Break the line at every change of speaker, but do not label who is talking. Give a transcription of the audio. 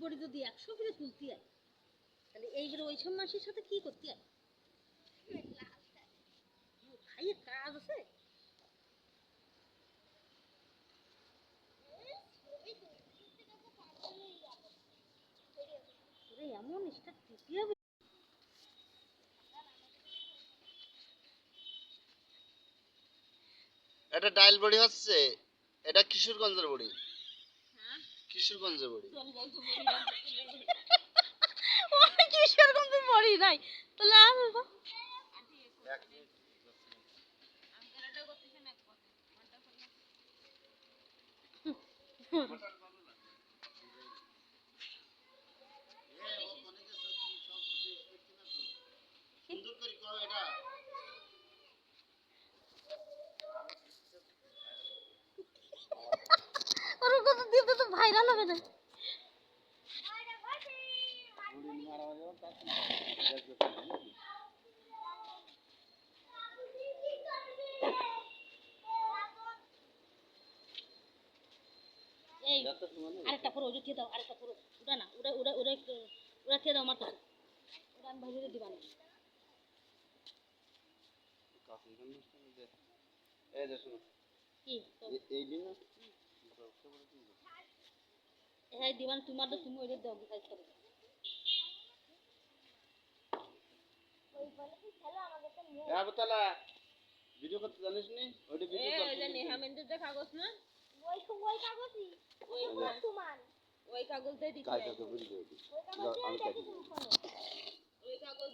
বড়ি যদি 100 করে তুলতে হয় তাহলে এইবারে ওই সব মাসির সাথে কি করতে হয়? ভাইয়ের কাজ আছে। এমন স্টার্ট দিতে হবে।
এটা ডাইল বড়ি হচ্ছে, এটা কিশোরগঞ্জের বড়ি। কিশোরগঞ্জের বড়ি।
কিশোরগঞ্জের বড়ি নাই তাহলে ওর কথা দিতে তো ভাইরাল হবে না। এই আরেকটা পুরো উঠে দাও, আরেকটা পুরো উড়া না, উড়া উড়া উড়া উড়া খেয়ে দাও আমার কাছে। ওটা আমি ভাইরে দিবা না।
এই যে শুনো
কি
এই দিন না
হ্যাঁ দিবান তোমার তো তুমি ওইটা দাও সাইজ করে। ওই বলে কি খেলো আমাদের তো নিয়ে
আবতালা ভিডিও করতে জানিস নি? ওইটা ভিডিও কর।
ওই যে নেহামেন্দ্রের যে কাগজ না
ওই কাগজই ওই বর্তমান
ওই কাগজ দিয়ে দিতে
কাজ তো বুঝি দিই।
ওই কাগজ দিয়ে দেখি তুমি
ওই কাগজ